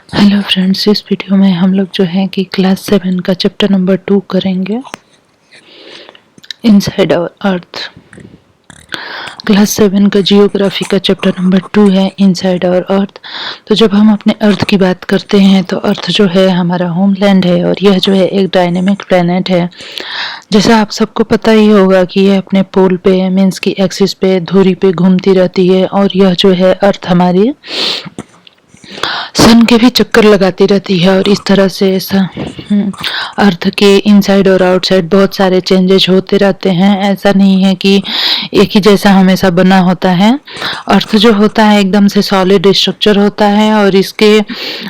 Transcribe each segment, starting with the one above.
Hello friends, इस video में हम लोग जो है कि क्लास 7 का चैप्टर नंबर 2 करेंगे, इनसाइड आवर अर्थ। क्लास 7 का जियोग्राफी का चैप्टर नंबर 2 है, इनसाइड आवर अर्थ। तो जब हम अपने अर्थ की बात करते हैं तो अर्थ जो है हमारा होमलैंड है और यह जो है एक डायनेमिक प्लेनेट है। जैसा आप सबको पता ही होगा कि यह अपने पोल पे मीन्स की एक्सिस पे धुरी पे घूमती रहती है और यह जो है अर्थ हमारी सन के भी चक्कर लगाती रहती है और इस तरह से अर्थ के इनसाइड और आउटसाइड बहुत सारे चेंजेस होते रहते हैं। ऐसा नहीं है कि एक ही जैसा हमेशा बना होता है। अर्थ जो होता है एकदम से सॉलिड स्ट्रक्चर होता है और इसके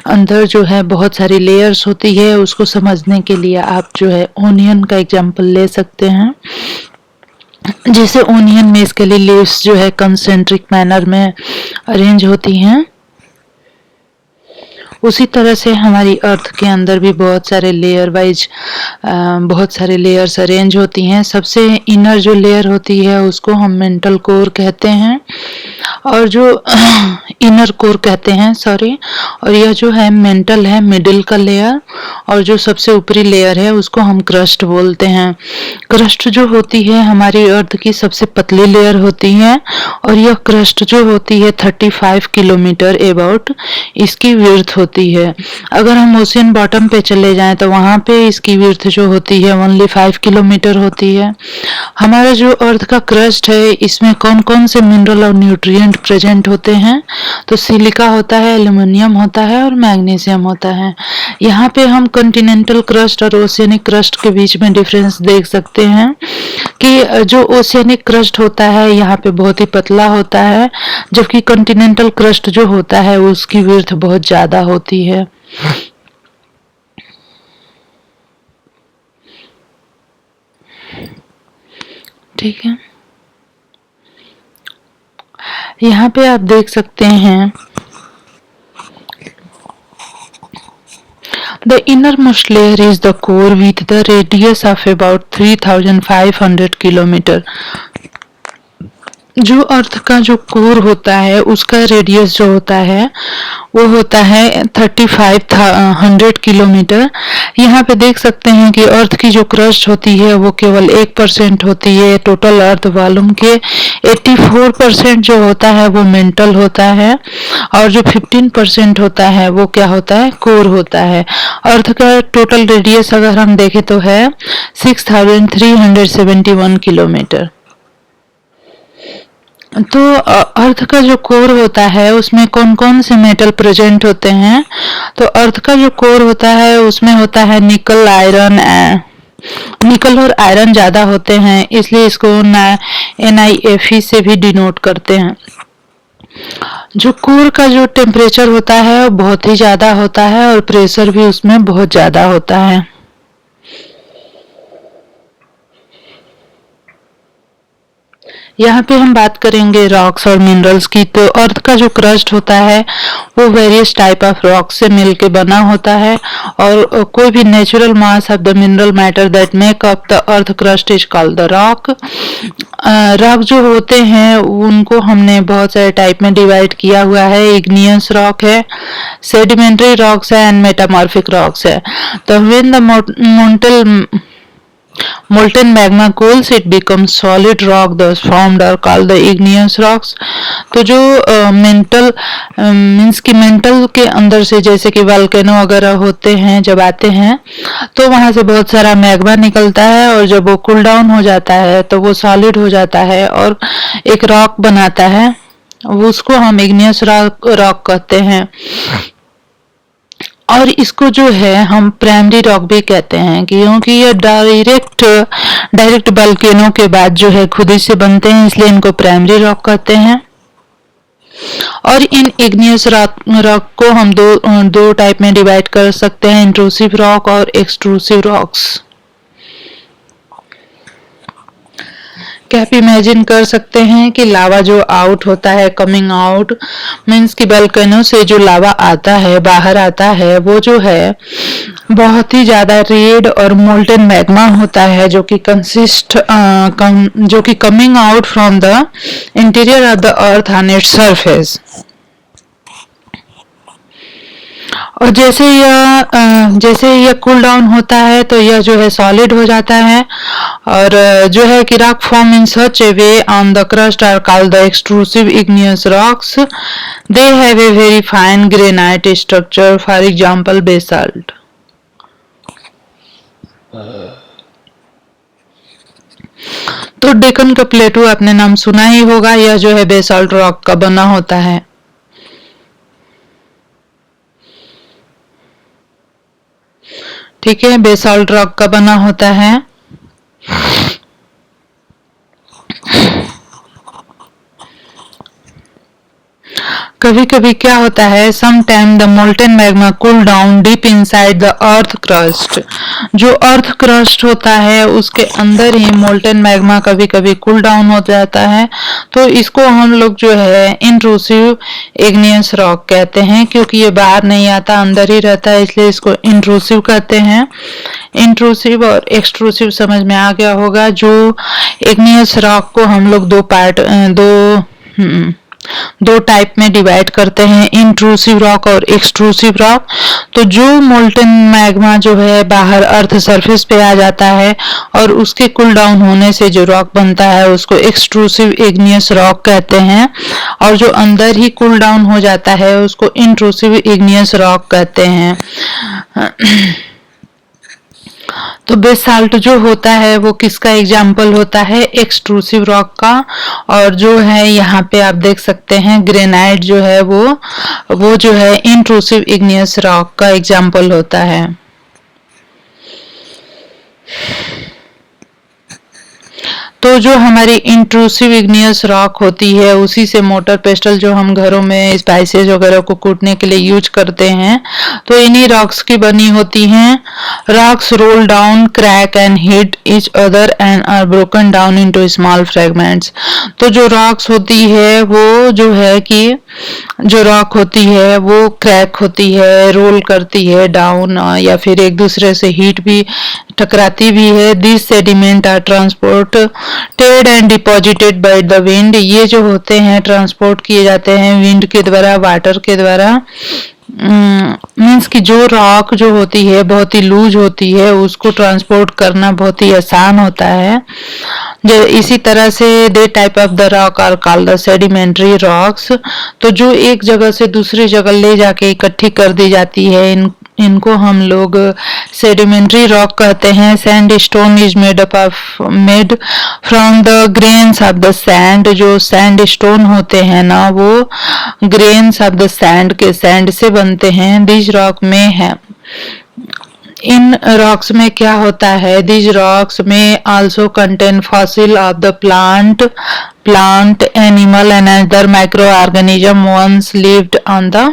अंदर जो है बहुत सारी लेयर्स होती है। उसको समझने के लिए आप जो है ओनियन का एग्जाम्पल ले सकते हैं। जैसे ओनियन में इसके लिए लीव्स जो है कंसेंट्रिक मैनर में अरेंज होती हैं, उसी तरह से हमारी अर्थ के अंदर भी बहुत सारे लेयर वाइज बहुत सारे लेयर्स अरेंज होती हैं। सबसे इनर जो लेयर होती है उसको हम मेंटल कोर कहते हैं और जो इनर कोर कहते हैं सॉरी, और यह जो है मेंटल है मिडिल का लेयर, और जो सबसे ऊपरी लेयर है उसको हम क्रस्ट बोलते हैं। क्रस्ट जो होती है हमारी अर्थ की सबसे पतली लेयर होती है और यह क्रस्ट जो होती है 35 किलोमीटर अबाउट इसकी विड्थ होती है। अगर हम ओशियन बॉटम पे चले जाएं तो वहां पे इसकी विड्थ जो होती है ओनली 5 किलोमीटर होती है। हमारा जो अर्थ का क्रस्ट है इसमें कौन कौन से मिनरल और न्यूट्रिएंट प्रेजेंट होते हैं, तो सिलिका होता है, एल्युमिनियम होता है और मैग्नीशियम होता है। यहाँ पे हम कॉन्टिनेंटल क्रस्ट और ओशियनिक क्रस्ट के बीच में डिफरेंस देख सकते हैं कि जो ओशियनिक क्रस्ट होता है यहाँ पे बहुत ही पतला होता है, जबकि कॉन्टिनेंटल क्रस्ट जो होता है उसकी विड्थ बहुत ज्यादा होती है। ठीक है, यहाँ पे आप देख सकते हैं the innermost layer is the core with the radius of about 3500 kilometre. जो अर्थ का जो कोर होता है उसका रेडियस जो होता है वो होता है 3500 किलोमीटर। यहाँ पे देख सकते हैं कि अर्थ की जो क्रस्ट होती है वो केवल 1% होती है टोटल अर्थ वॉल्यूम के। 84% जो होता है वो मेंटल होता है और जो 15% होता है वो क्या होता है, कोर होता है। अर्थ का टोटल रेडियस अगर हम देखें तो है 6371 किलोमीटर। तो अर्थ का जो कोर होता है उसमें कौन कौन से मेटल प्रेजेंट होते हैं, तो अर्थ का जो कोर होता है उसमें होता है निकल, आयरन, निकल और आयरन ज्यादा होते हैं, इसलिए इसको NiFe से भी डिनोट करते हैं। जो कोर का जो टेम्परेचर होता है वो बहुत ही ज्यादा होता है और प्रेशर भी उसमें बहुत ज्यादा होता है। यहाँ पे हम बात करेंगे रॉक्स और मिनरल्स की। तो अर्थ का जो क्रस्ट होता है वो वेरियस टाइप ऑफ रॉक से मिलके बना होता है और कोई भी natural mass of the mineral matter that make up the earth crust is called the rock. Rock जो होते हैं उनको हमने बहुत सारे टाइप में डिवाइड किया हुआ है। इग्नियस रॉक है, सेडिमेंट्री रॉक्स है एंड मेटामॉर्फिक रॉक्स है। तो when the molten magma cools it becomes solid rock thus formed are called the igneous rocks। तो जो मेंटल मीन्स कि मेंटल के अंदर से जैसे कि वोल्केनो वगैरह होते हैं, जब आते हैं तो वहां से बहुत सारा मैग्मा निकलता है और जब वो कूल डाउन हो जाता है तो वो सॉलिड हो जाता है और एक रॉक बनाता है, उसको हम इग्नियस रॉक कहते हैं। और इसको जो है हम प्राइमरी रॉक भी कहते हैं क्योंकि ये डायरेक्ट वोल्केनो के बाद जो है खुद ही से बनते हैं, इसलिए इनको प्राइमरी रॉक कहते हैं। और इन इग्नियस रॉक को हम दो टाइप में डिवाइड कर सकते हैं, इंट्रूसिव रॉक और एक्सट्रूसिव रॉक्स। क्या आप इमेजिन कर सकते हैं कि लावा जो आउट होता है, कमिंग आउट मीन्स कि वोल्केनो से जो लावा आता है, बाहर आता है, वो जो है बहुत ही ज्यादा रेड और मोल्टन मैग्मा होता है जो कि जो कि coming out from the interior of the earth on its surface. और जैसे यह कूल डाउन होता है तो यह जो है सॉलिड हो जाता है। और जो है कि rock form in such a way on the crust are called the extrusive igneous rocks. They have a very fine granite structure, for example basalt. तो डेक्कन का प्लेटू आपने नाम सुना ही होगा, यह जो है बेसाल्ट रॉक का बना होता है। ठीक है, बेसाल्ट रॉक का बना होता है। कभी कभी क्या होता है, some time the molten magma cool down deep inside the earth crust. जो अर्थ क्रस्ट होता है उसके अंदर ही मोल्टेन मैग्मा कभी कभी कूल डाउन हो जाता है। तो इसको हम लोग जो है इंट्रूसिव इग्नियस रॉक कहते हैं, क्योंकि ये बाहर नहीं आता, अंदर ही रहता है, इसलिए इसको इंट्रूसिव कहते हैं। इंट्रूसिव और एक्सट्रूसिव समझ में आ गया होगा। जो इग्नियस रॉक को हम लोग दो टाइप में डिवाइड करते हैं, इंट्रूसिव रॉक और एक्सट्रूसिव रॉक। तो जो मोल्टेन मैग्मा जो है बाहर अर्थ सरफेस पे आ जाता है और उसके कूल डाउन होने से जो रॉक बनता है उसको एक्सट्रूसिव इग्नियस रॉक कहते हैं। और जो अंदर ही कूल डाउन हो जाता है उसको इंट्रूसिव इग्नियस रॉक कहते हैं। तो बेसाल्ट जो होता है वो किसका एग्जाम्पल होता है, एक्सट्रूसिव रॉक का। और जो है यहाँ पे आप देख सकते हैं ग्रेनाइट जो है वो जो है इंट्रूसिव इग्नियस रॉक का एग्जाम्पल होता है। तो जो हमारी इंट्रूसिव इग्नियस रॉक होती है उसी से मोटर पेस्टल जो हम घरों में स्पाइसेस वगैरह को कूटने के लिए यूज करते हैं, तो इन्हीं रॉक्स की बनी होती हैं। Rocks roll down, crack and hit each other and are broken down into small fragments. तो जो रॉक्स होती है वो जो है कि जो रॉक होती है वो क्रैक होती है, रोल करती है डाउन, या फिर एक दूसरे से हीट भी टकराती भी है। This sediment are transported and deposited by the wind. ये जो होते हैं ट्रांसपोर्ट किए जाते हैं विंड के द्वारा, वाटर के द्वारा। मीन्स कि जो रॉक जो होती है बहुत ही लूज होती है, उसको ट्रांसपोर्ट करना बहुत ही आसान होता है। जो इसी तरह से they type of the rock are called the sedimentary rocks. तो जो एक जगह से दूसरी जगह ले जाके इकट्ठी कर दी जाती है, इनको हम लोग सेडिमेंट्री रॉक कहते हैं। Sand stone is made from the grains of the sand. जो सैंड स्टोन होते हैं ना वो ग्रेन्स ऑफ द सैंड के सैंड से बनते हैं। दिस रॉक में है, इन रॉक्स में क्या होता है, दिस रॉक्स में also contain fossil of the plant animal and other microorganism once lived on the.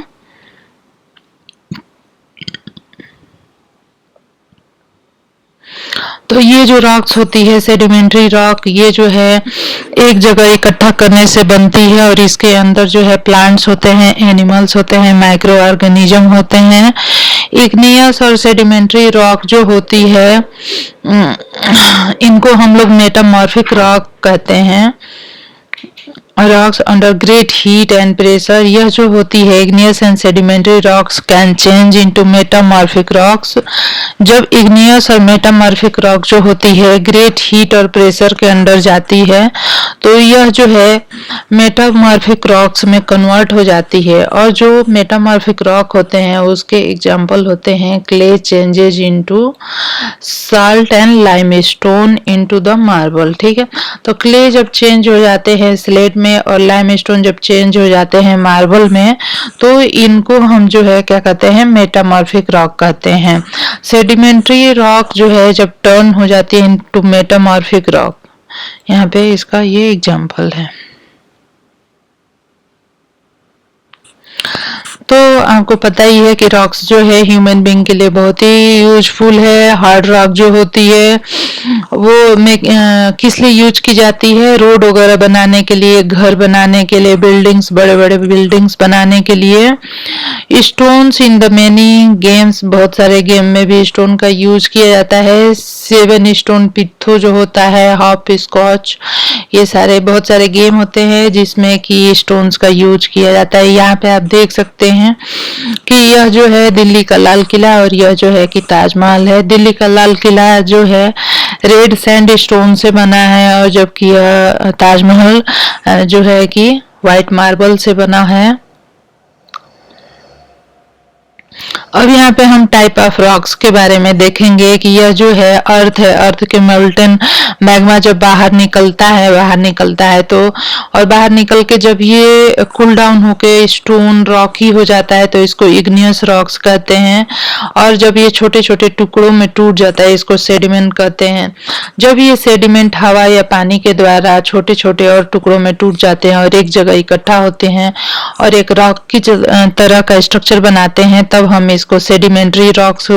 तो ये जो रॉक्स होती है सेडिमेंट्री रॉक, ये जो है एक जगह इकट्ठा करने से बनती है और इसके अंदर जो है प्लांट्स होते हैं, एनिमल्स होते हैं, माइक्रो ऑर्गेनिज्म होते हैं। इग्नियस और सेडिमेंट्री रॉक जो होती है इनको हम लोग मेटामॉर्फिक रॉक कहते हैं। Rocks under great heat and pressure, यह जो होती है igneous and sedimentary rocks can change into metamorphic rocks. जब इग्नियस और मेटामॉर्फिक रॉक जो होती है ग्रेट हीट और प्रेशर के अंडर जाती है तो यह जो है मेटामॉर्फिक रॉक्स में कन्वर्ट हो जाती है। और जो मेटामॉर्फिक रॉक होते हैं उसके एग्जाम्पल होते हैं clay changes into salt and limestone into the marble. ठीक है, तो क्ले जब चेंज हो जाते हैं स्लेट में और लाइमस्टोन जब चेंज हो जाते हैं मार्बल में, तो इनको हम जो है क्या कहते हैं, मेटामॉर्फिक रॉक कहते हैं। सेडिमेंट्री रॉक जो है जब टर्न हो जाती है इनटू मेटामॉर्फिक रॉक, यहाँ पे इसका ये एग्जांपल है। तो आपको पता ही है कि रॉक्स जो है ह्यूमन बीइंग के लिए बहुत ही यूजफुल है। हार्ड रॉक जो होती है वो किस लिए यूज की जाती है, रोड वगैरह बनाने के लिए, घर बनाने के लिए, बिल्डिंग्स, बड़े बड़े बिल्डिंग्स बनाने के लिए। Stones in the many games, बहुत सारे गेम में भी स्टोन का यूज किया जाता है। 7 स्टोन पित्थो जो होता है, हॉप स्कॉच, ये सारे बहुत सारे गेम होते हैं जिसमें कि स्टोन्स का यूज किया जाता है। यहाँ पे आप देख सकते हैं कि यह यह जो है दिल्ली का लाल किला और यह जो है कि ताजमहल है। दिल्ली का लाल किला जो है रेड सैंड स्टोन से बना है और जबकि यह ताजमहल जो है कि व्हाइट मार्बल से बना है। अब यहाँ पे हम टाइप ऑफ रॉक्स के बारे में देखेंगे कि यह जो है अर्थ है, अर्थ के मोल्टन मैग्मा जब बाहर निकलता है तो और बाहर निकल के जब ये कूल डाउन होके स्टोन रॉकी हो जाता है तो इसको इग्नियस रॉक्स कहते हैं। और जब ये छोटे छोटे टुकड़ों में टूट जाता है इसको सेडिमेंट कहते हैं। जब ये सेडिमेंट हवा या पानी के द्वारा छोटे छोटे और टुकड़ों में टूट जाते हैं और एक जगह इकट्ठा होते हैं और एक रॉक की तरह का स्ट्रक्चर बनाते हैं तब हम इसको सेडिमेंट्री रॉक्स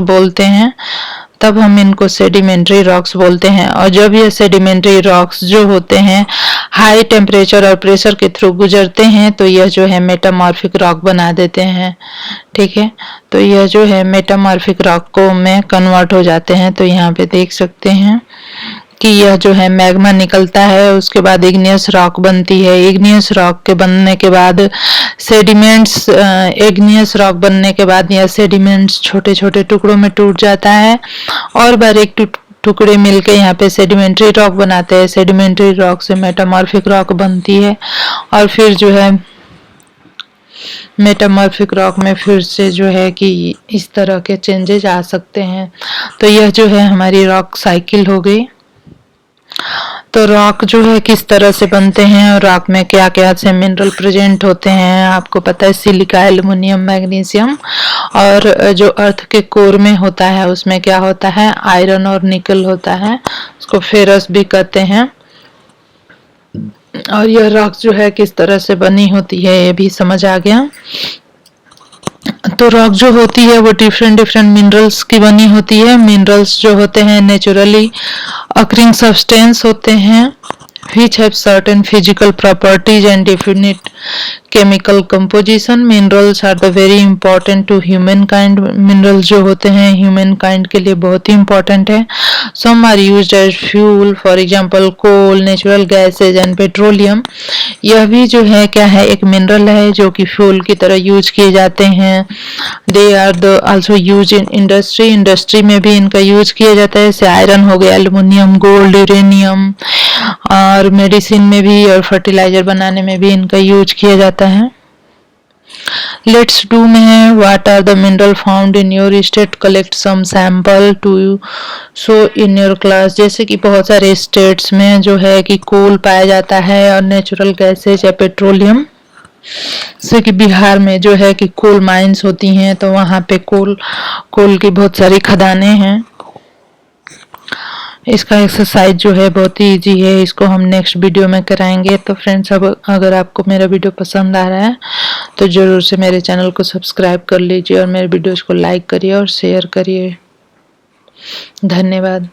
बोलते हैं। और जब ये सेडिमेंट्री रॉक्स जो होते हैं हाई टेम्परेचर और प्रेशर के थ्रू गुजरते हैं तो यह जो है मेटामॉर्फिक रॉक बना देते हैं। ठीक है, तो यह जो है मेटामॉर्फिक रॉक को में कन्वर्ट हो जाते हैं। तो यहाँ पे देख सकते हैं कि यह जो है मैग्मा निकलता है, उसके बाद इग्नियस रॉक बनती है। इग्नियस रॉक के बनने के बाद सेडिमेंट्स इग्नियस रॉक बनने के बाद यह सेडिमेंट्स छोटे छोटे टुकड़ों में टूट जाता है और बारीक टुकड़े मिलके यहाँ पे सेडिमेंट्री रॉक बनाते हैं। सेडिमेंट्री रॉक से मेटामॉर्फिक रॉक बनती है और फिर जो है मेटामॉर्फिक रॉक में फिर से जो है कि इस तरह के चेंजेस आ सकते हैं। तो यह जो है हमारी रॉक साइकिल हो गई। तो रॉक जो है किस तरह से बनते हैं और रॉक में क्या क्या से मिनरल प्रेजेंट होते हैं आपको पता है, सिलिका, एल्युमिनियम, मैग्नीशियम। और जो अर्थ के कोर में होता है उसमें क्या होता है, आयरन और निकल होता है, उसको फेरस भी कहते हैं। और यह रॉक जो है किस तरह से बनी होती है ये भी समझ आ गया। तो रॉक जो होती है वो डिफरेंट मिनरल्स की बनी होती है। मिनरल्स जो होते हैं नेचुरली अकरिंग सब्सटेंस होते हैं which have certain physical properties and definite chemical composition. Minerals are the very important to humankind. Minerals जो होते हैं humankind के लिए बहुत ही important है। Some are used as fuel, for example coal, natural gases and petroleum. यह भी जो है क्या है, एक मिनरल है जो कि फ्यूल की तरह यूज किए जाते हैं। They are the also used in industry. Industry में भी इनका यूज किया जाता है, जैसे आयरन हो गया, एल्युमिनियम, गोल्ड, यूरेनियम। और मेडिसिन में भी और फर्टिलाइजर बनाने में भी इनका यूज किया जाता है। लेट्स डू में है what are the mineral found in your state, collect some sample to show in your class. जैसे कि बहुत सारे स्टेट्स में जो है कि कोल पाया जाता है और नेचुरल गैसेज या पेट्रोलियम, जैसे कि बिहार में जो है कि कोल माइंस होती हैं तो वहाँ पे कोल की बहुत सारी खदानें हैं। इसका एक्सरसाइज जो है बहुत ही इजी है, इसको हम नेक्स्ट वीडियो में कराएंगे। तो फ्रेंड्स अब अगर आपको मेरा वीडियो पसंद आ रहा है तो ज़रूर से मेरे चैनल को सब्सक्राइब कर लीजिए और मेरे वीडियोज़ को लाइक करिए और शेयर करिए। धन्यवाद।